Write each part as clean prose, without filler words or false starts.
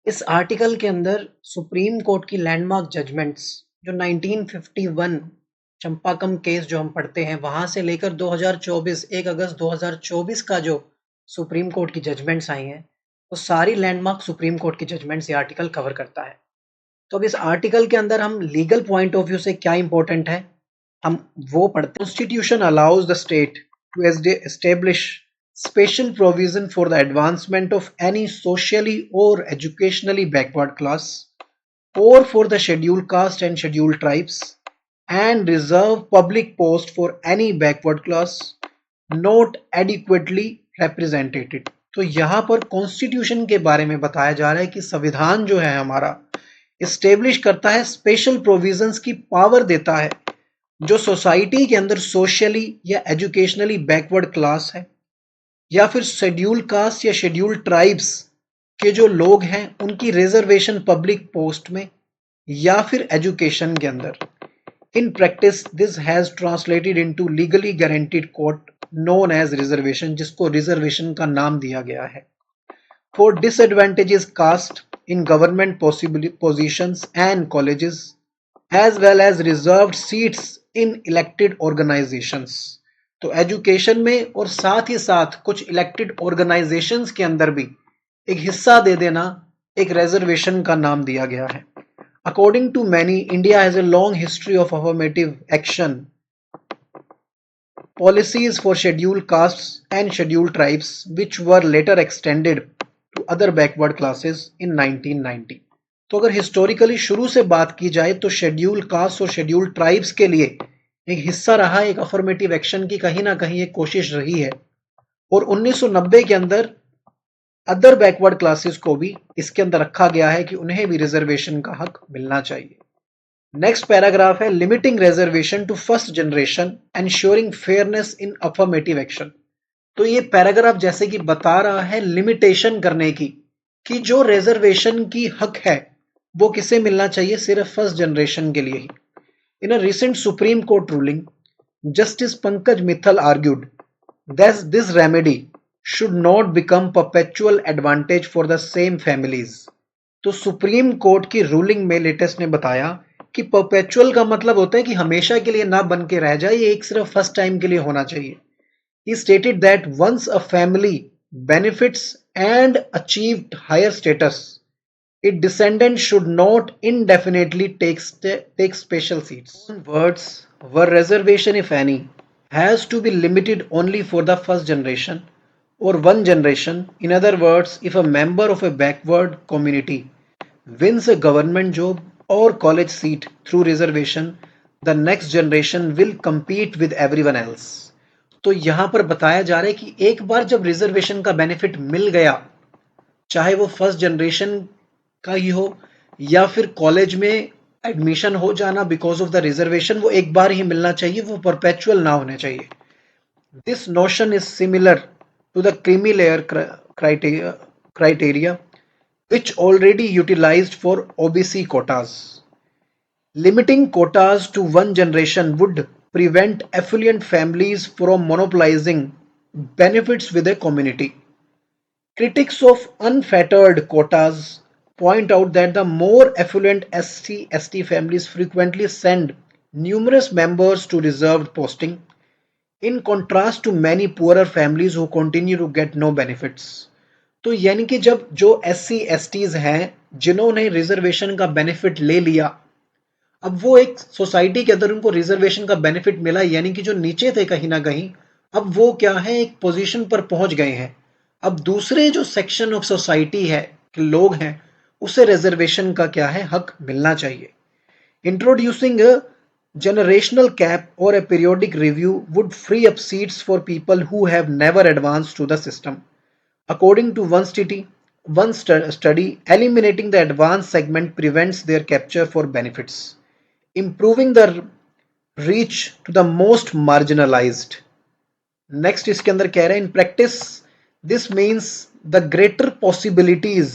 इस आर्टिकल के अंदर सुप्रीम कोर्ट की लैंडमार्क जजमेंट्स जो 1951 चंपाकम केस जो हम पढ़ते हैं वहां से लेकर 2024 1 अगस्त 2024 का जो सुप्रीम कोर्ट की जजमेंट्स आई हैं वो सारी लैंडमार्क सुप्रीम कोर्ट की जजमेंट्स ये आर्टिकल कवर करता है। तो अब इस आर्टिकल के अंदर हम लीगल पॉइंट ऑफ व्यू से क्या इंपॉर्टेंट है हम वो पढ़ते हैं। Constitution allows the state to establish special provision for the advancement of any socially or educationally backward class or for the scheduled caste and scheduled tribes and reserve public post for any backward class not adequately represented। तो यहाँ पर constitution के बारे में बताया जा रहा है कि संविधान जो है हमारा इस्टेब्लिश करता है, स्पेशल प्रोविजंस की पावर देता है जो सोसाइटी के अंदर सोशली या एजुकेशनली बैकवर्ड क्लास है या फिर शेड्यूल कास्ट या शेड्यूल ट्राइब्स के जो लोग हैं उनकी रिजर्वेशन पब्लिक पोस्ट में या फिर एजुकेशन के अंदर। In practice this has translated into legally guaranteed quota known as reservation, जिसको रिजर्वेशन का नाम दिया गया है। For disadvantages caste in government positions and colleges as well as reserved seats in elected organisations. तो एजुकेशन में और साथ ही साथ कुछ इलेक्टेड ऑर्गेनाइजेशंस के अंदर भी एक हिस्सा दे देना एक रिजर्वेशन का नाम दिया गया है। According to many, India has a long history of affirmative action policies for scheduled castes and scheduled tribes which were later extended to other backward classes in 1990। तो अगर हिस्टोरिकली शुरू से बात की जाए तो शेड्यूल कास्ट और शेड्यूल ट्राइब्स के लिए एक हिस्सा रहा, एक अफर्मेटिव एक्शन की कहीं ना कहीं एक कोशिश रही है और 1990 के अंदर अदर बैकवर्ड क्लासेस को भी इसके अंदर रखा गया है कि उन्हें भी रिजर्वेशन का हक मिलना चाहिए। नेक्स्ट पैराग्राफ है limiting reservation to first generation ensuring fairness in affirmative action. तो ये पैराग्राफ जैसे कि बता रहा है लिमिटेशन करने की कि जो रिजर्वेशन की हक है वो किसे मिलना चाहिए, सिर्फ फर्स्ट जनरेशन के लिए ही। In a recent Supreme Court ruling, Justice Pankaj Mithal argued that this remedy should not become perpetual advantage for the same families। तो सुप्रीम कोर्ट की रूलिंग में लेटेस्ट ने बताया कि परपेचुअल का मतलब होता है कि हमेशा के लिए ना बन के रह जाए, ये एक सिर्फ फर्स्ट टाइम के लिए होना चाहिए। He stated that once a family benefits and achieved higher status, its descendants should not indefinitely take special seats. Words were reservation, if any, has to be limited only for the first generation or one generation. In other words, if a member of a backward community wins a government job or college seat through reservation, the next generation will compete with everyone else। तो यहां पर बताया जा रहा है कि एक बार जब रिजर्वेशन का बेनिफिट मिल गया, चाहे वो फर्स्ट जनरेशन का ही हो या फिर कॉलेज में एडमिशन हो जाना बिकॉज ऑफ द रिजर्वेशन, वो एक बार ही मिलना चाहिए, वो परपेचुअल ना होने चाहिए। This notion is similar to the creamy layer criteria which already utilized for OBC quotas। Limiting quotas to one generation would prevent affluent families from monopolizing benefits with a community। Critics of unfettered quotas point out that the more affluent SC/ST families frequently send numerous members to reserved posting, in contrast to many poorer families who continue to get no benefits। तो यानी कि जब जो SC/STs हैं जिन्होंने reservation का benefit ले लिया, अब वो एक सोसाइटी के अंदर उनको रिजर्वेशन का बेनिफिट मिला, यानी कि जो नीचे थे कहीं ना कहीं अब वो क्या है एक पोजीशन पर पहुंच गए हैं। अब दूसरे जो सेक्शन ऑफ सोसाइटी है कि लोग हैं उसे रिजर्वेशन का क्या है हक मिलना चाहिए। Introducing a generational cap or a periodic review would free up seats for people who have never advanced to the system। According to one study, eliminating the advanced segment prevents their capture for benefits, improving the reach to the most marginalized। Next इसके अंदर कह रहे हैं in practice this means the greater possibilities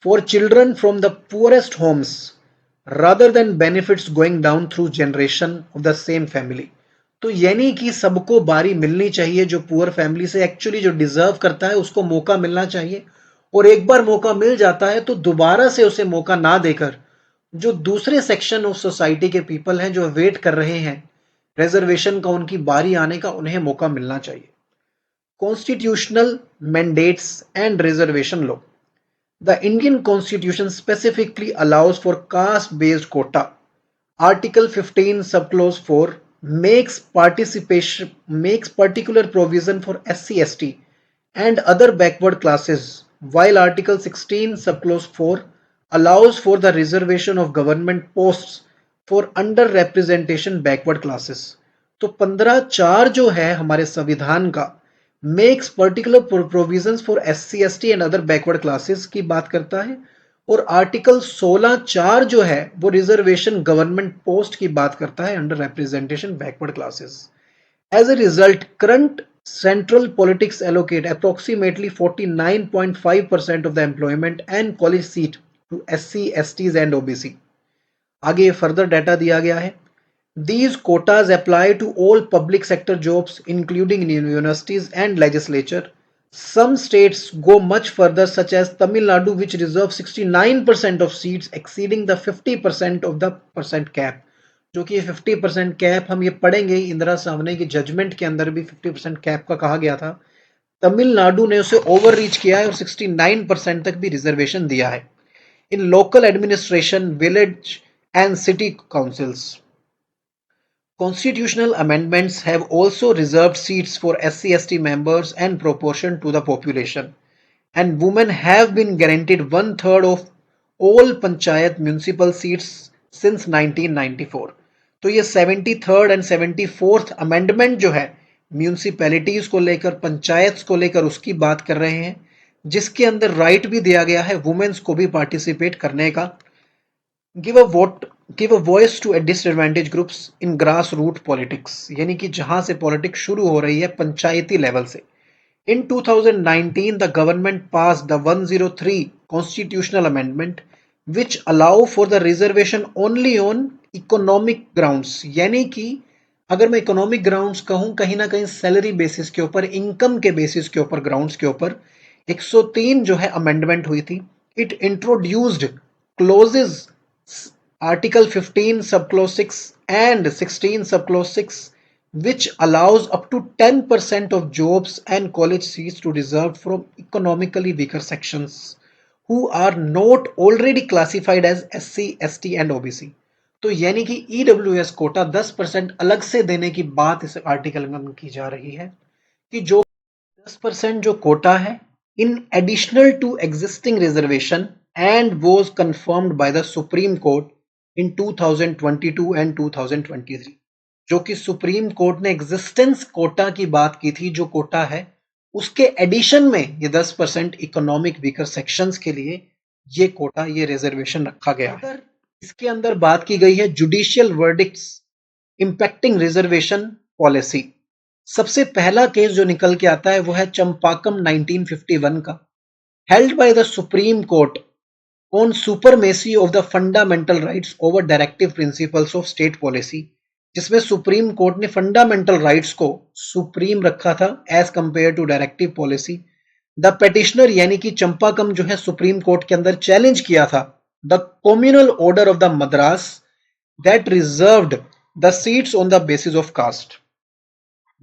for children from the poorest homes rather than benefits going down through generation of the same family. तो यानी कि सबको बारी मिलनी चाहिए, जो पुअर फैमिली से एक्चुअली जो डिजर्व करता है उसको मौका मिलना चाहिए और एक बार मौका मिल जाता है तो दोबारा से उसे मौका ना देकर जो दूसरे सेक्शन ऑफ सोसाइटी के पीपल हैं जो वेट कर रहे हैं रिजर्वेशन का, उनकी बारी आने का, उन्हें मौका मिलना चाहिए। Constitutional mandates and reservation law. The Indian constitution specifically allows for caste based quota. Article 15 subclause 4 makes particular provision for SC ST and other backward classes, while Article 16 subclause 4 allows for the reservation of government posts for underrepresentation backward classes। तो 15(4) जो है हमारे संविधान का makes particular provisions for SC ST and other backward classes की बात करता है, और आर्टिकल 16(4) जो है वो रिजर्वेशन गवर्नमेंट पोस्ट की बात करता है under representation backward classes. As a result current central politics allocate approximately 49.5% of the employment and college seat to SC STs and OBC। आगे फर्दर डाटा दिया गया है। These quotas apply to all public sector jobs including universities and legislature. Some states go much further, such as Tamil Nadu, which reserves 69% of seats exceeding the 50% of the percent cap। जो कि 50% cap हम ये पढ़ेंगे इंदिरा सावने की judgement के अंदर भी 50% cap का कहा गया था। तमिलनाडु ने उसे ओवर रीच किया है और 69% तक भी रिजर्वेशन दिया है। In local administration, village and city councils, constitutional amendments have also reserved seats for SC/ST members and proportion to the population, and women have been guaranteed 1/3 of all panchayat municipal seats since 1994। तो ये 73rd and 74th amendment जो है municipalities को लेकर, पंचायत को लेकर उसकी बात कर रहे हैं, जिसके अंदर राइट भी दिया गया है वुमेन्स को भी पार्टिसिपेट करने का। Give a voice to disadvantage groups in grass root politics, यानी कि जहां से पॉलिटिक्स शुरू हो रही है पंचायती लेवल से। इन 2019 the government pass the 103 constitutional amendment which allow for the reservation only on economic grounds, यानी कि अगर मैं इकोनॉमिक ग्राउंड्स कहूं, कहीं ना कहीं सैलरी बेसिस के ऊपर, इनकम के बेसिस के ऊपर, ग्राउंड्स के ऊपर 103 जो है अमेंडमेंट हुई थी। It introduced clauses Article 15 subclause 6 and 16 subclause 6 which allows up to 10% of jobs and college seats to reserved from economically weaker sections who are not already classified as SC, ST and OBC। तो यानी कि EWS Kota 10% अलग से देने की बात इस article में की जा रही है कि जो 10% जो कोटा है in additional to existing reservation and was confirmed by the Supreme Court in 2022 and 2023। जो कि सुप्रीम कोर्ट ने एग्जिस्टेंस कोटा की बात की थी, जो कोटा है उसके एडिशन में ये 10% इकोनॉमिक वीकर सेक्शंस के लिए ये कोटा, ये रिजर्वेशन रखा गया है। इसके अंदर बात की गई है judicial verdicts impacting reservation policy. सबसे पहला केस जो निकल के आता है वो है चंपाकम 1951 का, held by the supreme court on supremacy of the fundamental rights over directive principles of state policy, जिसमें सुप्रीम कोर्ट ने फंडामेंटल राइट्स को सुप्रीम रखा था as compare to directive policy. The petitioner यानी कि चंपाकम जो है सुप्रीम कोर्ट के अंदर चैलेंज किया था the communal order of the Madras that reserved the seats on the basis of caste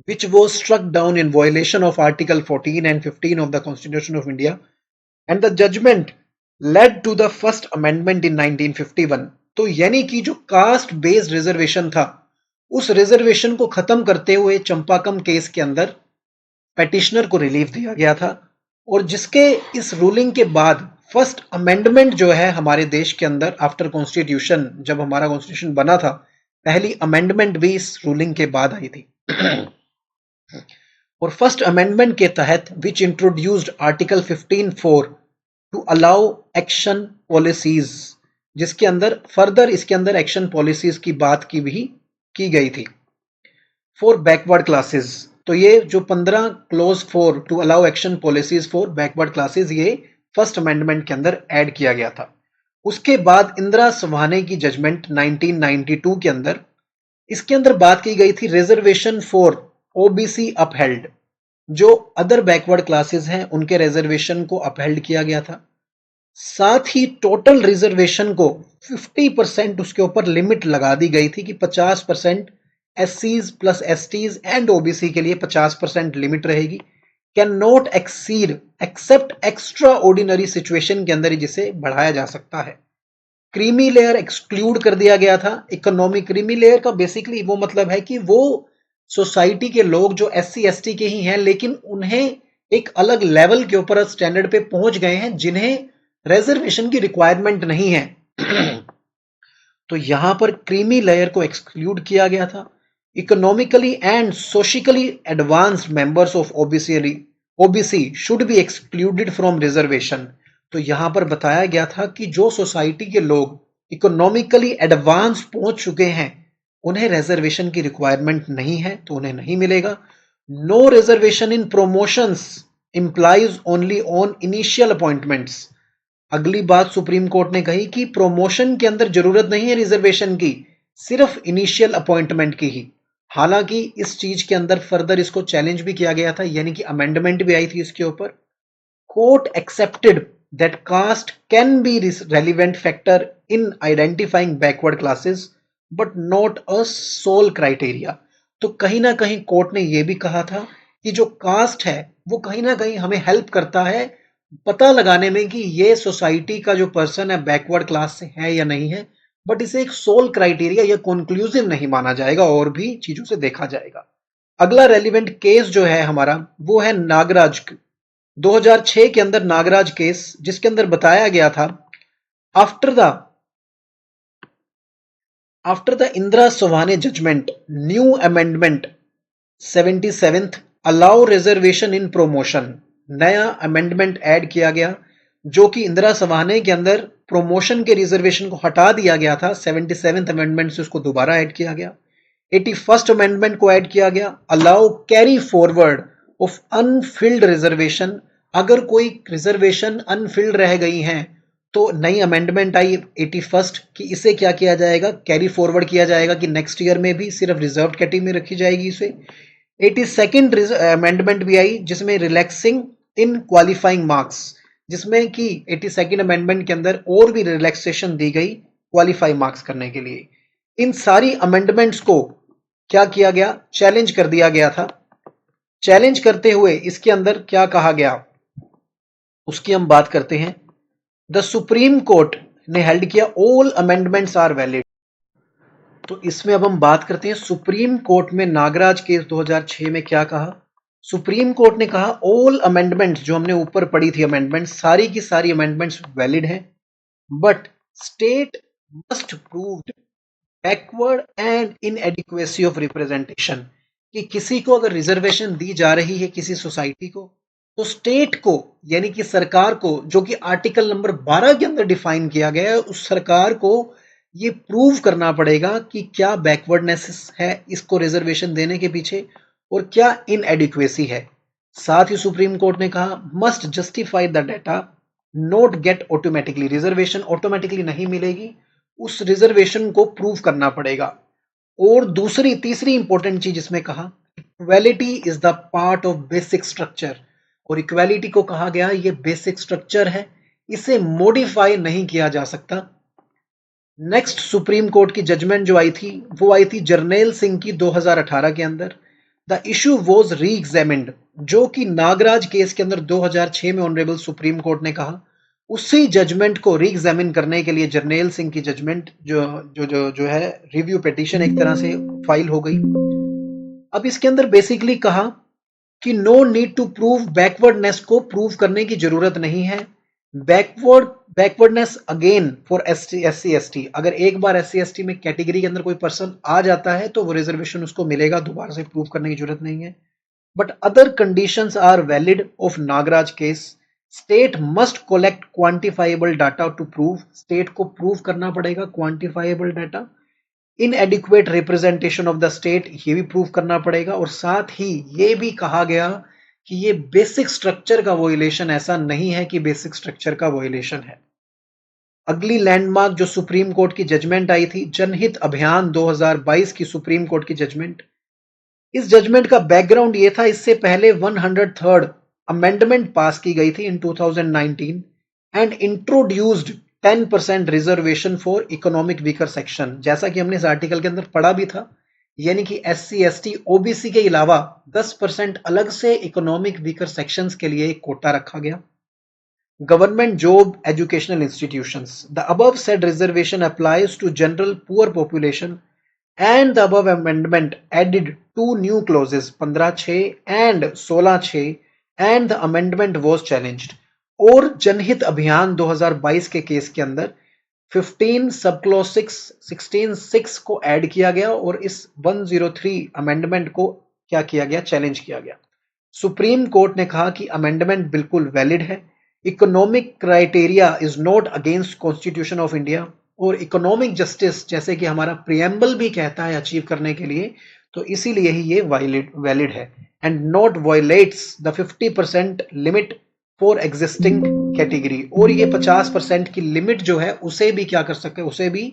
which was struck down in violation of Article 14 and 15 of the Constitution of India, and the judgment led to the first amendment in 1951। तो यानी कि जो caste based reservation था उस reservation को खत्म करते हुए चंपाकम केस के अंदर पेटिशनर को रिलीफ दिया गया था, और जिसके इस रूलिंग के बाद फर्स्ट अमेंडमेंट जो है हमारे देश के अंदर आफ्टर कॉन्स्टिट्यूशन, जब हमारा कॉन्स्टिट्यूशन बना था, पहली अमेंडमेंट भी इस रूलिंग के बाद आई थी। और फर्स्ट अमेंडमेंट के तहत which introduced article 15(4) to allow action policies, जिसके अंदर फर्दर इसके अंदर एक्शन पॉलिसीज की बात की भी की गई थी फॉर बैकवर्ड क्लासेस। तो ये जो 15 clause 4 to allow action policies for backward classes, ये फर्स्ट अमेंडमेंट के अंदर ऐड किया गया था। उसके बाद इंदिरा सवाने की जजमेंट 1992 के अंदर इसके अंदर बात की गई थी रिजर्वेशन फॉर OBC अपहेल्ड। जो अदर बैकवर्ड क्लासेस हैं उनके रिजर्वेशन को अपहेल्ड किया गया था। साथ ही टोटल रिजर्वेशन को 50% उसके ऊपर लिमिट लगा दी गई थी कि 50% एससीज प्लस एसटीज एंड ओबीसी के लिए 50% लिमिट रहेगी, can not exceed except extra ordinary situation के अंदर ही जिसे बढ़ाया जा सकता है। क्रीमी लेयर एक्सक्लूड कर दिया गया था। इकोनॉमिक क्रीमी लेयर का बेसिकली वो मतलब है कि वो सोसाइटी के लोग जो एससी एसटी के ही हैं लेकिन उन्हें एक अलग लेवल के ऊपर स्टैंडर्ड पे पहुंच गए हैं जिन्हें रिजर्वेशन की रिक्वायरमेंट नहीं है। तो यहां पर क्रीमी लेयर को एक्सक्लूड किया गया था। Economically and socially advanced members of OBC should be excluded from reservation. तो यहां पर बताया गया था कि जो सोसाइटी के लोग इकोनॉमिकली एडवांस पहुंच चुके हैं उन्हें रिजर्वेशन की रिक्वायरमेंट नहीं है, तो उन्हें नहीं मिलेगा। No reservation in promotions employees only on initial appointments. अगली बात सुप्रीम कोर्ट ने कही कि प्रोमोशन के अंदर जरूरत नहीं है रिजर्वेशन की, सिर्फ इनिशियल अपॉइंटमेंट की ही। हालांकि इस चीज के अंदर फर्दर इसको चैलेंज भी किया गया था, यानी कि अमेंडमेंट भी आई थी इसके ऊपर। Court accepted that caste can be relevant factor in identifying backward classes but not a sole criteria. तो कहीं ना कहीं कोर्ट ने यह भी कहा था कि जो कास्ट है वो कहीं ना कहीं हमें हेल्प करता है पता लगाने में कि ये सोसाइटी का जो पर्सन है बैकवर्ड क्लास से है या नहीं है, बट इसे एक सोल क्राइटेरिया या कंक्लूसिव नहीं माना जाएगा, और भी चीजों से देखा जाएगा। अगला रेलिवेंट केस जो है हमारा वो है नागराज 2006 के अंदर नागराज केस, जिसके अंदर बताया गया था after the after the Indira Sawhney judgment new amendment 77th allow reservation in promotion. नया अमेंडमेंट ऐड किया गया जो कि इंदिरा सवाने के अंदर प्रोमोशन के रिजर्वेशन को हटा दिया गया था। 77th अमेंडमेंट से उसको दोबारा ऐड किया गया। 81st अमेंडमेंट को ऐड किया गया allow carry forward of Anfield reservation. अगर कोई रिजर्वेशन अनफिल्ड रह गई हैं तो नई अमेंडमेंट आई 81st कि इसे क्या किया जाएगा, कैरी फॉरवर्ड किया जाएगा कि नेक्स्ट ईयर में भी सिर्फ रिजर्व कैटेगरी में रखी जाएगी इसे। 82nd अमेंडमेंट भी आई जिसमें रिलैक्सिंग इन क्वालिफाइंग मार्क्स, जिसमें कि 82nd अमेंडमेंट के अंदर और भी रिलैक्सेशन दी गई क्वालिफाई मार्क्स करने के लिए। इन सारी अमेंडमेंट्स को क्या किया गया, चैलेंज कर दिया गया था। चैलेंज करते हुए इसके अंदर क्या कहा गया उसकी हम बात करते हैं। द सुप्रीम कोर्ट ने हेल्ड किया ऑल अमेंडमेंट्स आर वैलिड। तो इसमें अब हम बात करते हैं सुप्रीम कोर्ट में नागराज केस 2006 में क्या कहा। सुप्रीम कोर्ट ने कहा ऑल अमेंडमेंट्स जो हमने ऊपर पढ़ी थी अमेंडमेंट्स, सारी की सारी अमेंडमेंट्स वैलिड हैं, but state must proved backward and inadequacy of representation. कि किसी को अगर रिजर्वेशन दी जा रही है किसी सोसाइटी को, तो स्टेट को यानी कि सरकार को, जो कि आर्टिकल नंबर 12 के अंदर डिफाइन किया गया है, उस सरकार को ये प्रूव करना पड़ेगा कि क्या बैकवर्डनेस है इसको रिजर्वेशन देने के पीछे और क्या इनएडिक्वेसी है। साथ ही सुप्रीम कोर्ट ने कहा must justify the data not get automatically. Reservation automatically नहीं मिलेगी, उस रिजर्वेशन को प्रूव करना पड़ेगा। और दूसरी तीसरी इंपॉर्टेंट चीज इसमें कहा equality is the part of basic structure. और इक्वालिटी को कहा गया ये बेसिक स्ट्रक्चर है, इसे मॉडिफाई नहीं किया जा सकता। नेक्स्ट सुप्रीम कोर्ट की जजमेंट जो आई थी वो आई थी जर्नैल सिंह की 2018 के अंदर। द इशू वॉज री एग्जामिन्ड, जो कि नागराज केस के अंदर 2006 में ऑनरेबल सुप्रीम कोर्ट ने कहा उसी जजमेंट को री एग्जामिन करने के लिए जर्नैल सिंह की जजमेंट जो है रिव्यू पिटीशन एक तरह से फाइल हो गई। अब इसके अंदर बेसिकली कहा कि no need to prove backwardness को प्रूव करने की जरूरत नहीं है। Backwardness again for SC ST। अगर एक बार SC ST में कैटेगरी के अंदर कोई पर्सन आ जाता है तो वो रिजर्वेशन उसको मिलेगा, दोबारा से प्रूव करने की जरूरत नहीं है। But other conditions are valid of Nagaraj case. State must collect quantifiable data to prove. State को प्रूव करना पड़ेगा quantifiable data. Inadequate representation of the state, ये भी प्रूव करना पड़ेगा। और साथ ही ये भी कहा गया कि ये बेसिक स्ट्रक्चर का वोलेशन ऐसा नहीं है कि बेसिक स्ट्रक्चर का वोलेशन है। अगली लैंडमार्क जो सुप्रीम कोर्ट की जजमेंट आई थी जनहित अभियान 2022 की सुप्रीम कोर्ट की जजमेंट। इस जजमेंट का बैकग्राउंड ये था, इससे पहले 103rd अमेंडमेंट पास की गई थी इन 2019 and introduced 10% reservation for economic weaker section. जैसा कि हमने इस आर्टिकल के अंदर पढ़ा भी था, यानी कि SC ST OBC के अलावा 10% अलग से इकोनॉमिक वीकर सेक्शंस के लिए एक कोटा रखा गया। Government job educational institutions. The above said reservation applies to general poor population, and the above amendment added two new clauses 15(6) and 16(6) and the amendment was challenged। और जनहित अभियान 2022 के केस के अंदर 15 सब क्लॉज 6 16(6) को ऐड किया गया और इस 103 अमेंडमेंट को क्या किया गया, चैलेंज किया गया। सुप्रीम कोर्ट ने कहा कि अमेंडमेंट बिल्कुल वैलिड है, economic criteria is not against constitution of India, और इकोनॉमिक जस्टिस जैसे कि हमारा प्रियम्बल भी कहता है अचीव करने के लिए, तो इसीलिए ही ये वैलिड है and not violets the 50% limit for existing category. और ये 50% की लिमिट जो है उसे भी क्या कर सकते हैं, उसे भी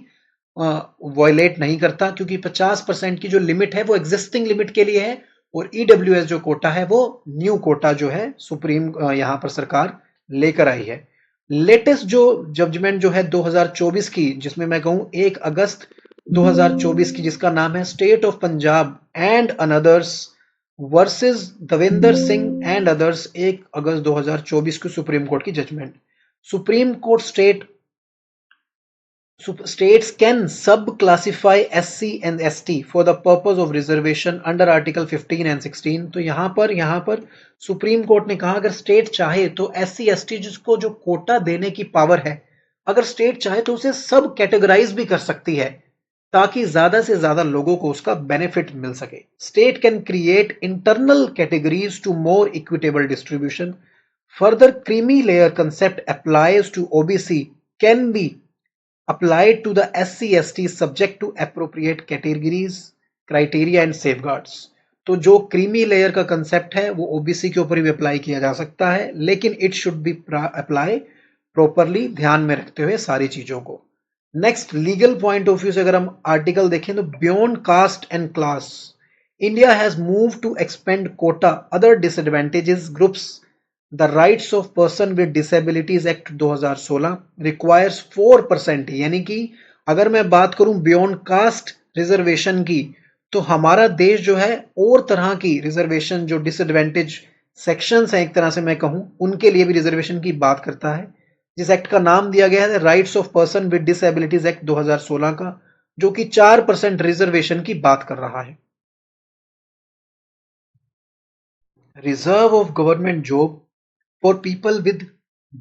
वायलेट नहीं करता, क्योंकि 50% की जो लिमिट है वो एग्जिस्टिंग लिमिट के लिए है और EWS जो कोटा है वो न्यू कोटा जो है सुप्रीम यहां पर सरकार लेकर आई है। लेटेस्ट जो जजमेंट जो है 2024 की, जिसमें मैं कहूं 1 अगस्त 2024 की, जिसका नाम है state of Punjab and others versus Devendra Singh and others, 1 अगस्त 2024 की सुप्रीम कोर्ट की judgment. Supreme court states can sub-classify SC and ST for the purpose of reservation under Article 15 and 16। तो यहाँ पर सुप्रीम कोर्ट ने कहा अगर स्टेट चाहे तो SC ST जिसको जो कोटा देने की पावर है, अगर स्टेट चाहे तो उसे सब कैटेगराइज भी कर सकती है ताकि ज्यादा से ज्यादा लोगों को उसका बेनिफिट मिल सके। State can create internal categories to more equitable distribution. Further creamy layer concept applies to OBC can be applied to the SC ST subject to appropriate categories, criteria and safeguards। तो जो creamy layer का concept है वो OBC के ऊपर भी apply किया जा सकता है, लेकिन it should be apply properly, ध्यान में रखते हुए सारी चीजों को। Next, legal point of view से अगर हम आर्टिकल देखें तो beyond caste and class, India has move to expand quota other disadvantages groups. The rights of person with disabilities act 2016 requires 4%, यानी कि अगर मैं बात करूं बियॉन्ड कास्ट रिजर्वेशन की, तो हमारा देश जो है और तरह की रिजर्वेशन जो डिसएडवांटेज सेक्शंस हैं, एक तरह से मैं कहूं, उनके लिए भी रिजर्वेशन की बात करता है, जिस एक्ट का नाम दिया गया है rights of person with disabilities act 2016 का, जो कि 4% रिजर्वेशन की बात कर रहा है। Reserve of government job for people with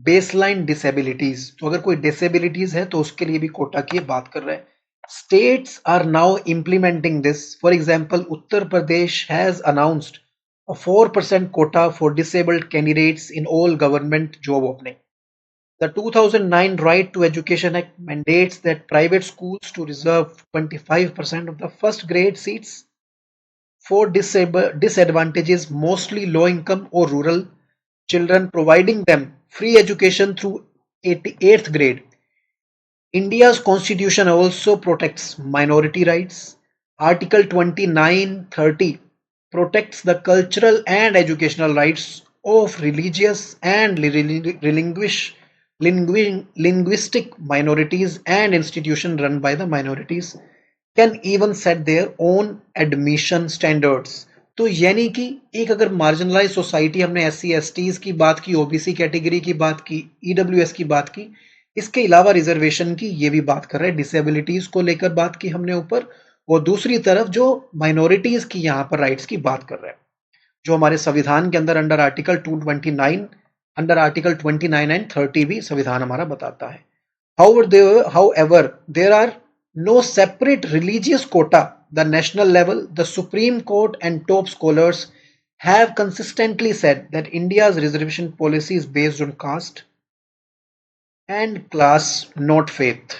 baseline disabilities, तो अगर कोई डिसेबिलिटीज है तो उसके लिए भी कोटा की बात कर रहे हैं। States are now implementing this. For example, Uttar Pradesh has announced a 4% quota for disabled candidates in all government job opening. The 2009 Right to Education Act mandates that private schools to reserve 25% of the first grade seats for disadvantages, mostly low income or rural children, providing them free education through 8th grade. India's constitution also protects minority rights. Article 29(30) protects the cultural and educational rights of religious and linguistic minorities, and institutions run by the minorities can even set their own admission standards। तो यानी कि एक अगर marginalise society, हमने SC STs की बात की, OBC category की बात की, EWS की बात की, इसके अलावा रिजर्वेशन की ये भी बात कर रहे हैं, डिसेबिलिटीज को लेकर बात की हमने ऊपर, और दूसरी तरफ जो माइनॉरिटीज की यहाँ पर राइट्स की बात कर रहे हैं, जो हमारे संविधान के अंदर under article 229, under article 29 and 30 भी संविधान हमारा बताता है। However, there are no separate religious quota. The national level, the Supreme Court and top scholars have consistently said that India's reservation policy is based on caste and class, not faith।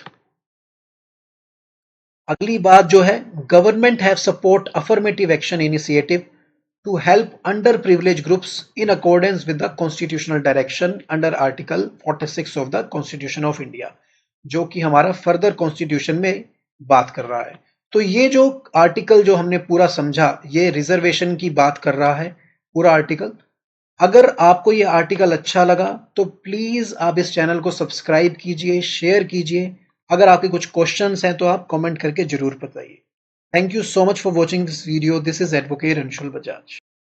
अगली बात जो है, government have support affirmative action initiative to help underprivileged groups in accordance with the constitutional direction under Article 46 of the Constitution of India, जो कि हमारा further constitution में बात कर रहा है। तो ये जो आर्टिकल जो हमने पूरा समझा, ये रिजर्वेशन की बात कर रहा है पूरा आर्टिकल। अगर आपको ये आर्टिकल अच्छा लगा तो प्लीज आप इस चैनल को सब्सक्राइब कीजिए, शेयर कीजिए। अगर आपके कुछ क्वेश्चंस हैं तो आप कमेंट करके जरूर बताइए। Thank you so much for watching this video. This is advocate Anshul Bajaj.